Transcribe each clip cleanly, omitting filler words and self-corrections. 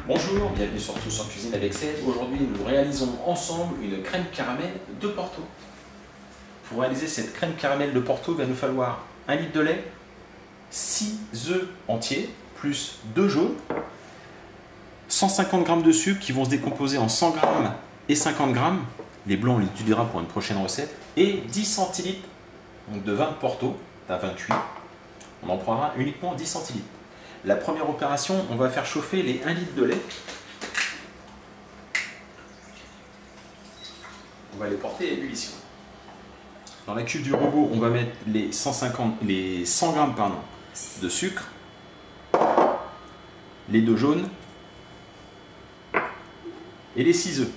Bonjour, bienvenue sur Tous en Cuisine avec Seb. Aujourd'hui, nous réalisons ensemble une crème caramel de Porto. Pour réaliser cette crème caramel de Porto, il va nous falloir 1 litre de lait, 6 œufs entiers, plus 2 jaunes, 150 g de sucre qui vont se décomposer en 100 g et 50 g. Les blancs, on les utilisera pour une prochaine recette. Et 10 centilitres donc de vin de Porto, d'un vin cuit. On en prendra uniquement 10 centilitres. La première opération, on va faire chauffer les 1 litre de lait. On va les porter à ébullition. Dans la cuve du robot, on va mettre les 100 g de sucre, les 2 jaunes et les 6 œufs.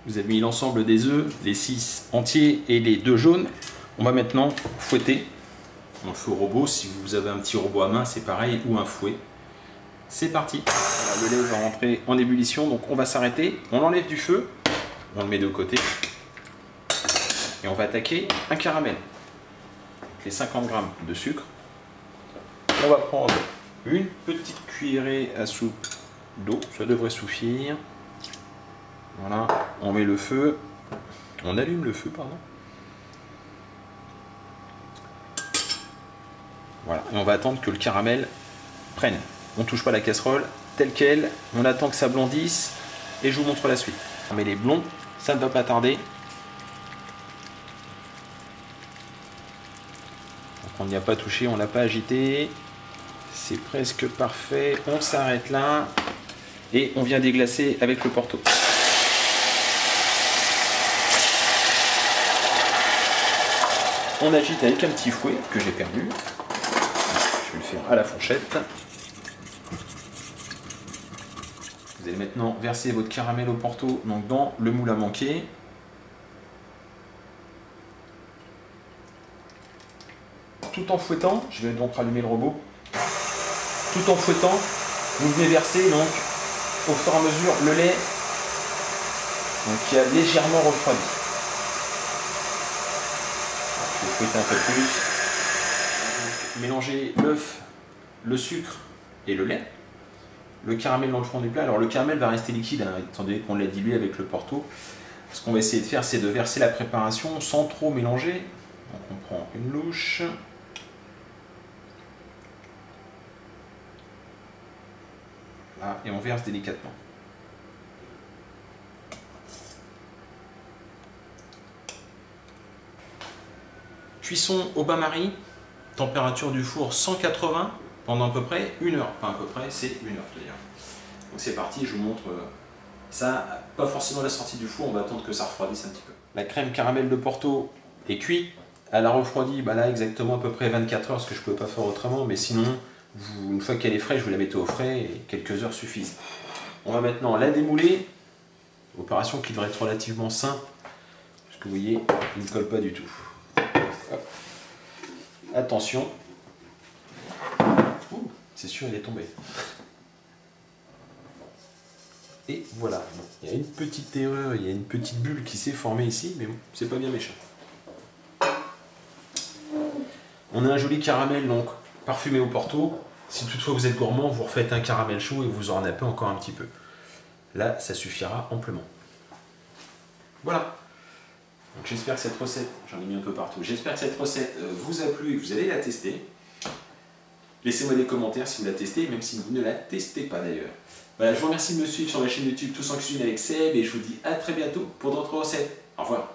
Vous avez mis l'ensemble des œufs, les 6 entiers et les 2 jaunes. On va maintenant fouetter. On le fait au robot. Si vous avez un petit robot à main, c'est pareil, ou un fouet. C'est parti. Voilà, le lait va rentrer en ébullition, donc on va s'arrêter. On l'enlève du feu, on le met de côté et on va attaquer un caramel. Donc les 50 g de sucre. On va prendre une petite cuillerée à soupe d'eau, ça devrait suffire. Voilà, on met le feu, on allume le feu, pardon. Voilà, et on va attendre que le caramel prenne. On ne touche pas la casserole telle qu'elle, on attend que ça blondisse et je vous montre la suite. On met les blonds, ça ne va pas tarder. Donc on n'y a pas touché, on ne l'a pas agité. C'est presque parfait, on s'arrête là et on vient déglacer avec le Porto. On agite avec un petit fouet que j'ai perdu. Je vais le faire à la fourchette. Vous allez maintenant verser votre caramel au Porto donc dans le moule à manquer. Tout en fouettant, je vais donc rallumer le robot. Tout en fouettant, vous venez verser donc au fur et à mesure le lait donc, qui a légèrement refroidi. Je vais fouetter un peu plus. Mélanger l'œuf, le sucre et le lait. Le caramel dans le fond du plat. Alors le caramel va rester liquide, hein, étant donné qu'on l'a dilué avec le Porto. Ce qu'on va essayer de faire, c'est de verser la préparation sans trop mélanger. Donc on prend une louche. Là, et on verse délicatement. Cuisson au bain-marie, température du four 180 pendant à peu près 1 heure. Pas à peu près, c'est 1 heure d'ailleurs. Donc c'est parti, je vous montre ça, pas forcément la sortie du four, on va attendre que ça refroidisse un petit peu. La crème caramel de Porto est cuite, elle a refroidi là exactement à peu près 24 heures, parce que je ne peux pas faire autrement, mais sinon, une fois qu'elle est fraîche, vous la mettez au frais et quelques heures suffisent. On va maintenant la démouler, opération qui devrait être relativement simple, parce que vous voyez, il ne colle pas du tout. Hop. Attention, c'est sûr il est tombé. Et voilà, bon, il y a une petite erreur, il y a une petite bulle qui s'est formée ici, mais bon, c'est pas bien méchant. On a un joli caramel donc parfumé au Porto. Si toutefois vous êtes gourmand, vous refaites un caramel chaud et vous en nappez encore un petit peu. Là, ça suffira amplement. Voilà. Donc j'espère que cette recette, j'en ai mis un peu partout, j'espère que cette recette vous a plu et que vous allez la tester. Laissez-moi des commentaires si vous la testez, même si vous ne la testez pas d'ailleurs. Voilà, je vous remercie de me suivre sur ma chaîne YouTube Tous en Cuisine avec Seb et je vous dis à très bientôt pour d'autres recettes. Au revoir.